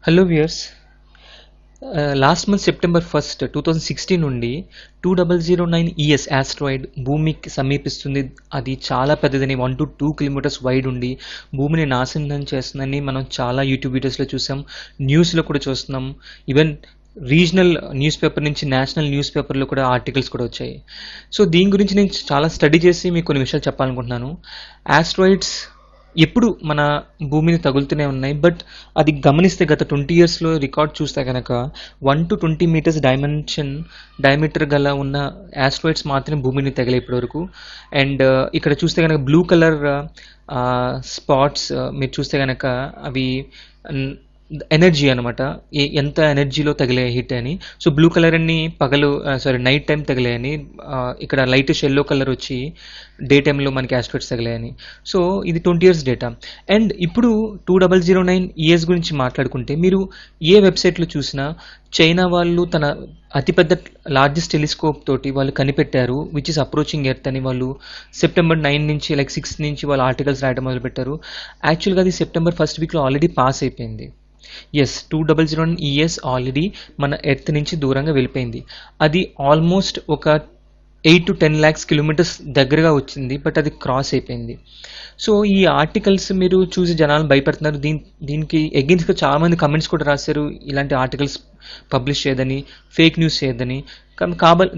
Hello viewers, last month September 1, 2016 నుండి 2009 ES asteroid భూమికి సమీపిస్తుంది. అది చాలా పెద్దదని 1 to 2 కిలోమీటర్స్ వైడ్ ఉండి భూమిని నాశనం చేస్తుందని మనం చాలా యూట్యూబ్ వీడియోస్లో చూసాం, న్యూస్లో కూడా చూస్తున్నాం. ఈవెన్ రీజనల్ న్యూస్ పేపర్ నుంచి నేషనల్ న్యూస్ పేపర్లో కూడా ఆర్టికల్స్ కూడా వచ్చాయి. సో దీని గురించి నేను చాలా స్టడీ చేసి మీకు కొన్ని విషయాలు చెప్పాలనుకుంటున్నాను. ఆస్ట్రాయిడ్స్ ఎప్పుడు మన భూమిని తగులుతూనే ఉన్నాయి, బట్ అది గమనిస్తే గత 20 yearsలో రికార్డ్ చూస్తే కనుక 1 to 20 meters డయామీటర్ గల ఉన్న ఆస్ట్రాయిడ్స్ మాత్రమే భూమిని తగిలే ఇప్పటివరకు. అండ్ ఇక్కడ చూస్తే కనుక బ్లూ కలర్ స్పాట్స్ మీరు చూస్తే కనుక అవి ఎనర్జీ అనమాట, ఎంత ఎనర్జీలో తగిలే హిట్ అని. సో బ్లూ కలర్ అన్ని నైట్ టైం తగిలాయని, ఇక్కడ లైటిష్ ఎల్లో కలర్ వచ్చి డే టైంలో మనకి ఆస్ట్రాయిడ్స్ తగిలాయని. సో ఇది 20 years డేటా. అండ్ ఇప్పుడు 2009 ఇయర్స్ గురించి మాట్లాడుకుంటే మీరు ఏ వెబ్సైట్లో చూసినా చైనా వాళ్ళు తన అతిపెద్ద లార్జెస్ట్ టెలిస్కోప్ తోటి వాళ్ళు కనిపెట్టారు విచ్ ఇస్ అప్రోచింగ్ ఎర్త్ అని. వాళ్ళు సెప్టెంబర్ 9 నుంచి 6 నుంచి వాళ్ళు ఆర్టికల్స్ రాయడం మొదలుపెట్టారు. యాక్చువల్గా అది సెప్టెంబర్ 1st weekలో ఆల్రెడీ పాస్ అయిపోయింది. 2009 ఇయర్స్ ఆల్రెడీ మన ఎర్త్ నుంచి దూరంగా వెళ్ళిపోయింది. అది ఆల్మోస్ట్ ఒక 8 to 10 lakhs kilometers దగ్గరగా వచ్చింది, బట్ అది క్రాస్ అయిపోయింది. సో ఈ ఆర్టికల్స్ మీరు చూసి జనాలు భయపడుతున్నారు. దీనికి ఎగెయిన్స్ట్గా చాలామంది కమెంట్స్ కూడా రాశారు, ఇలాంటి ఆర్టికల్స్ పబ్లిష్ చేయదని, ఫేక్ న్యూస్ చేయదని.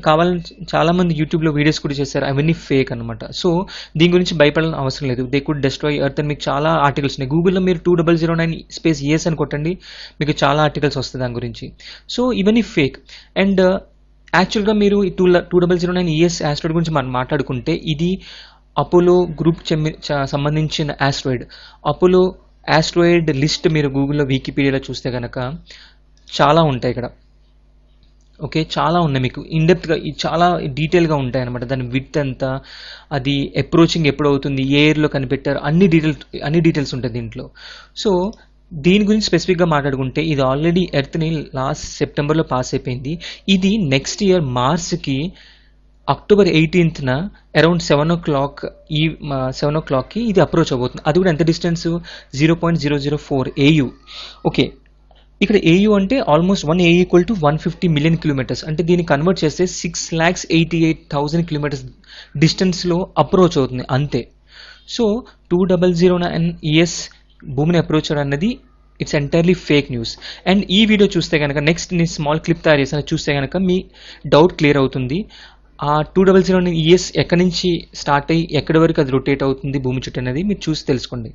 కావాలని చాలామంది యూట్యూబ్లో వీడియోస్ కూడా చేశారు, అవన్నీ ఫేక్ అనమాట. సో దీని గురించి భయపడాలని అవసరం లేదు. దే కుడ్ డెస్ట్రాయ్ ఎర్త్ అని మీకు చాలా ఆర్టికల్స్ ఉన్నాయి. గూగుల్లో మీరు 2009 స్పేస్ ఇయర్స్ అని కొట్టండి, మీకు చాలా ఆర్టికల్స్ వస్తాయి దాని గురించి. సో ఇవన్నీ ఫేక్. అండ్ యాక్చువల్గా మీరు ఈ 2009 ఇయర్స్ ఆస్ట్రాయిడ్ గురించి మనం మాట్లాడుకుంటే ఇది అపోలో గ్రూప్ సంబంధించిన ఆస్ట్రాయిడ్. అపోలో ఆస్ట్రాయిడ్ లిస్ట్ మీరు గూగుల్లో వికీపీడియాలో చూస్తే కనుక చాలా ఉంటాయి ఇక్కడ. ఓకే, చాలా ఉన్నాయి, మీకు ఇన్డెప్త్గా చాలా డీటెయిల్గా ఉంటాయి అనమాట. దాని విడ్త్ ఎంత, అది అప్రోచింగ్ ఎప్పుడు అవుతుంది, ఏ ఇయర్లో కనిపెట్టారు, అన్ని డీటెయిల్స్ ఉంటాయి దీంట్లో. సో దీని గురించి స్పెసిఫిక్గా మాట్లాడుకుంటే ఇది ఆల్రెడీ ఎర్త్ని లాస్ట్ సెప్టెంబర్లో పాస్ అయిపోయింది. ఇది నెక్స్ట్ ఇయర్ మార్చ్కి అక్టోబర్ 18th అరౌండ్ 7 o'clockకి ఇది అప్రోచ్ అవబోతుంది. అది కూడా ఎంత డిస్టెన్స్, 0.004 AU. ఓకే, ఇక్కడ AU అంటే ఆల్మోస్ట్ 1 AU = 150 million kilometers. అంటే దీన్ని కన్వర్ట్ చేస్తే 6,88,000 kilometers డిస్టెన్స్లో అప్రోచ్ అవుతుంది అంతే. సో 2009 ఇయర్స్ భూమిని అప్రోచ్ చేయడం అన్నది it's entirely fake news. And ఈ వీడియో చూస్తే కనుక నెక్స్ట్ నేను స్మాల్ క్లిప్ తయారు చేసిన చూస్తే కనుక మీ డౌట్ క్లియర్ అవుతుంది. ఆ 2009 ఇయర్స్ ఎక్కడి నుంచి స్టార్ట్ అయ్యి ఎక్కడి వరకు అది రొటేట్ అవుతుంది భూమి చుట్టూ అనేది మీరు చూసి తెలుసుకోండి.